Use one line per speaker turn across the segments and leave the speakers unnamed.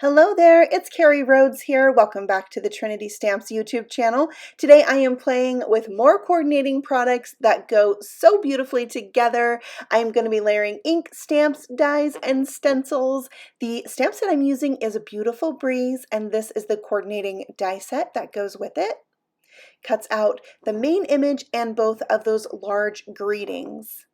Hello there, it's Carrie Rhodes here. Welcome back to the Trinity Stamps YouTube channel. Today I am playing with more coordinating products that go so beautifully together. I am going to be layering ink, stamps, dies, and stencils. The stamp set I'm using is a Beautiful Breeze, and this is the coordinating die set that goes with it. Cuts out the main image and both of those large greetings.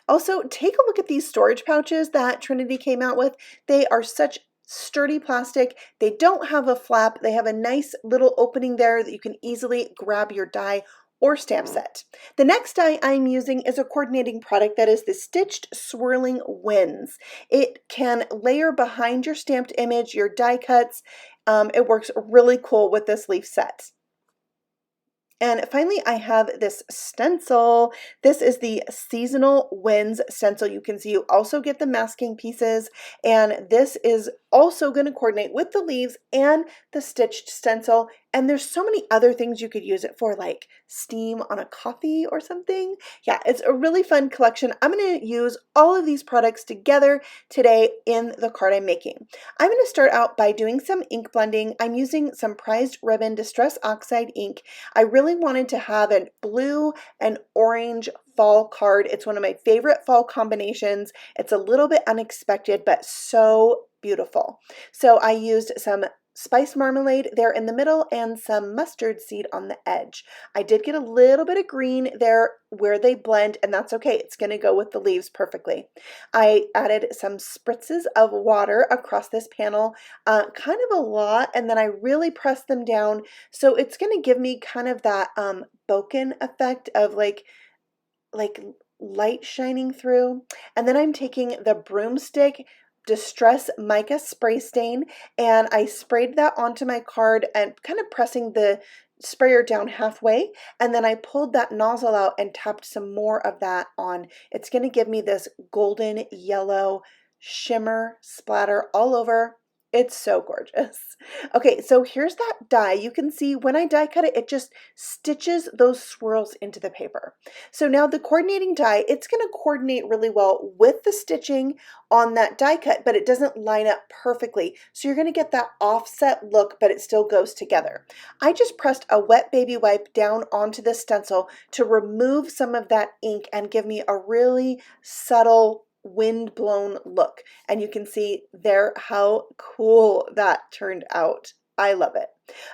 Also, take a look at these storage pouches that Trinity came out with. They are such sturdy plastic. They don't have a flap. They have a nice little opening there that you can easily grab your die or stamp set. The next die I'm using is a coordinating product that is the Stitched Swirling Winds. It can layer behind your stamped image, your die cuts. It works really cool with this leaf set. And finally, I have this stencil. This is the Seasonal Winds stencil. You can see you also get the masking pieces, and this is also going to coordinate with the leaves and the stitched stencil. And there's so many other things you could use it for, like steam on a coffee or something. Yeah, it's a really fun collection. I'm going to use all of these products together today in the card I'm making. I'm going to start out by doing some ink blending. I'm using some Prized Ribbon Distress Oxide ink. I really wanted to have a blue and orange fall card. It's one of my favorite fall combinations. It's a little bit unexpected, but so beautiful. So I used some spice marmalade there in the middle and some mustard seed on the edge. I did get a little bit of green there where they blend, and that's okay. It's going to go with the leaves perfectly. I added some spritzes of water across this panel, kind of a lot, and then I really pressed them down. So it's going to give me kind of that bokeh effect of like light shining through. And then I'm taking the broomstick Distress Mica Spray Stain, and I sprayed that onto my card and kind of pressing the sprayer down halfway, and then I pulled that nozzle out and tapped some more of that on. It's going to give me this golden yellow shimmer splatter all over. It's so gorgeous. Okay, so here's that die. You can see when I die cut it, it just stitches those swirls into the paper. So now the coordinating die, it's going to coordinate really well with the stitching on that die cut, but it doesn't line up perfectly. So you're going to get that offset look, but it still goes together. I just pressed a wet baby wipe down onto the stencil to remove some of that ink and give me a really subtle wind-blown look. And you can see there how cool that turned out. I love it.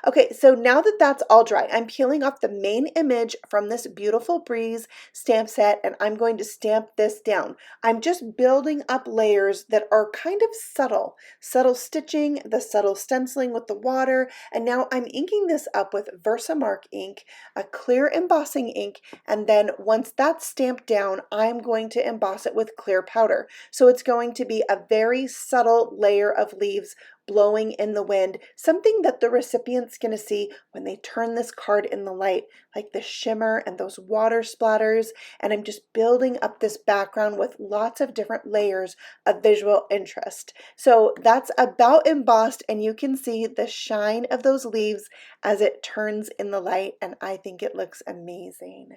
Okay, so now that that's all dry, I'm peeling off the main image from this Beautiful Breeze stamp set, and I'm going to stamp this down. I'm just building up layers that are kind of subtle. Subtle stitching, the subtle stenciling with the water, and now I'm inking this up with Versamark ink, a clear embossing ink, and then once that's stamped down, I'm going to emboss it with clear powder. So it's going to be a very subtle layer of leaves blowing in the wind, something that the recipient's going to see when they turn this card in the light, like the shimmer and those water splatters. And I'm just building up this background with lots of different layers of visual interest. So that's about embossed, and you can see the shine of those leaves as it turns in the light, and I think it looks amazing.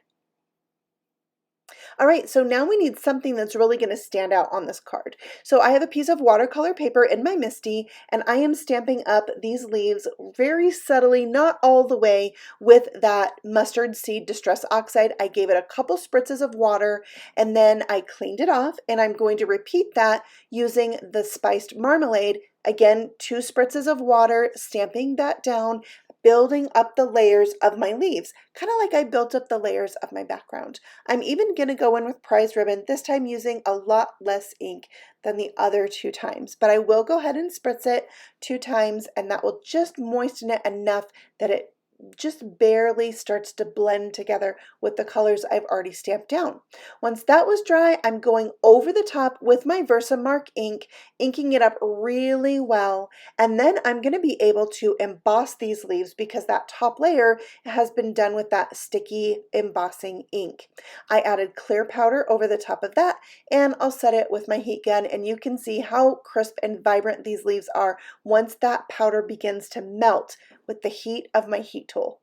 All right, so now we need something that's really going to stand out on this card. So I have a piece of watercolor paper in my MISTI, and I am stamping up these leaves very subtly, not all the way, with that mustard seed Distress Oxide. I gave it a couple spritzes of water, and then I cleaned it off, and I'm going to repeat that using the spiced marmalade. Again, 2 spritzes of water, stamping that down, building up the layers of my leaves, kind of like I built up the layers of my background. I'm even going to go in with Prized Ribbon, this time using a lot less ink than the other 2 times, but I will go ahead and spritz it 2 times, and that will just moisten it enough that it just barely starts to blend together with the colors I've already stamped down. Once that was dry, I'm going over the top with my Versamark ink, inking it up really well, and then I'm going to be able to emboss these leaves because that top layer has been done with that sticky embossing ink. I added clear powder over the top of that, and I'll set it with my heat gun, and you can see how crisp and vibrant these leaves are once that powder begins to melt with the heat of my heat tool.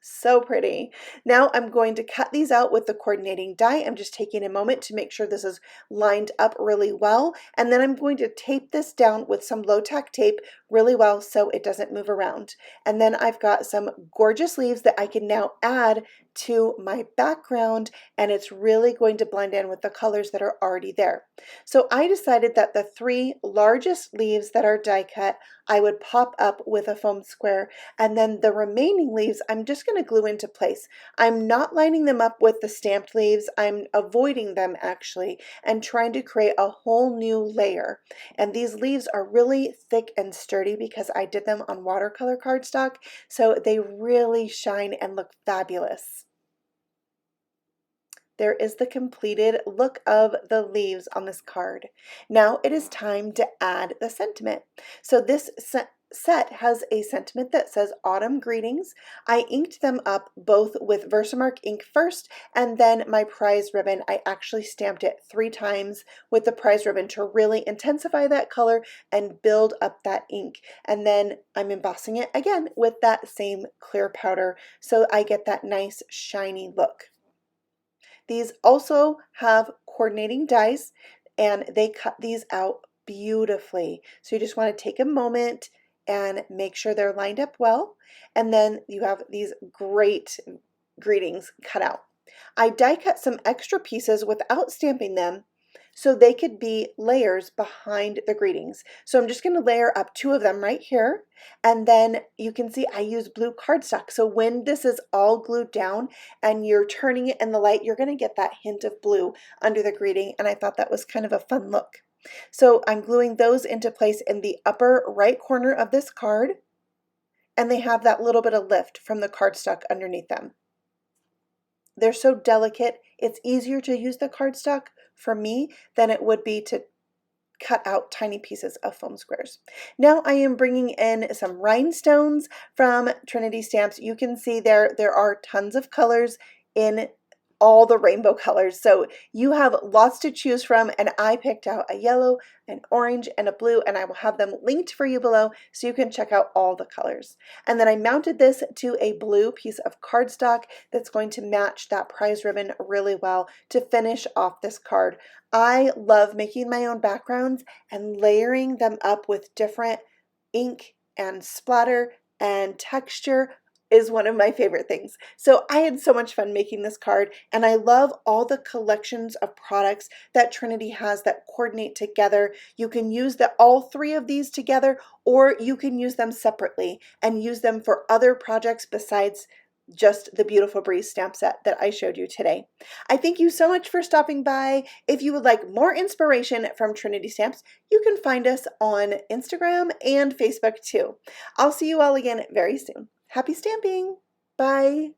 So pretty. Now I'm going to cut these out with the coordinating die. I'm just taking a moment to make sure this is lined up really well. And then I'm going to tape this down with some low tack tape really well so it doesn't move around. And then I've got some gorgeous leaves that I can now add to my background, and it's really going to blend in with the colors that are already there. So I decided that the 3 largest leaves that are die cut, I would pop up with a foam square, and then the remaining leaves I'm just going to glue into place. I'm not lining them up with the stamped leaves. I'm avoiding them actually and trying to create a whole new layer. And these leaves are really thick and sturdy because I did them on watercolor cardstock, so they really shine and look fabulous. There is the completed look of the leaves on this card. Now it is time to add the sentiment. So this set has a sentiment that says Autumn Greetings. I inked them up both with Versamark ink first, and then my prize ribbon. I actually stamped it 3 times with the prize ribbon to really intensify that color and build up that ink. And then I'm embossing it again with that same clear powder so I get that nice shiny look. These also have coordinating dies, and they cut these out beautifully. So you just want to take a moment and make sure they're lined up well. And then you have these great greetings cut out. I die cut some extra pieces without stamping them so they could be layers behind the greetings. So I'm just going to layer up 2 of them right here, and then you can see I use blue cardstock. So when this is all glued down and you're turning it in the light, you're going to get that hint of blue under the greeting, and I thought that was kind of a fun look. So I'm gluing those into place in the upper right corner of this card, and they have that little bit of lift from the cardstock underneath them. They're so delicate, it's easier to use the cardstock for me than it would be to cut out tiny pieces of foam squares. Now I am bringing in some rhinestones from Trinity Stamps. You can see there are tons of colors in all the rainbow colors. So you have lots to choose from, and I picked out a yellow, an orange, and a blue, and I will have them linked for you below so you can check out all the colors. And then I mounted this to a blue piece of cardstock that's going to match that prize ribbon really well to finish off this card. I love making my own backgrounds and layering them up with different ink and splatter and texture is one of my favorite things. So I had so much fun making this card, and I love all the collections of products that Trinity has that coordinate together. You can use all 3 of these together, or you can use them separately and use them for other projects besides just the Beautiful Breeze stamp set that I showed you today. I thank you so much for stopping by. If you would like more inspiration from Trinity Stamps, you can find us on Instagram and Facebook too. I'll see you all again very soon. Happy stamping! Bye!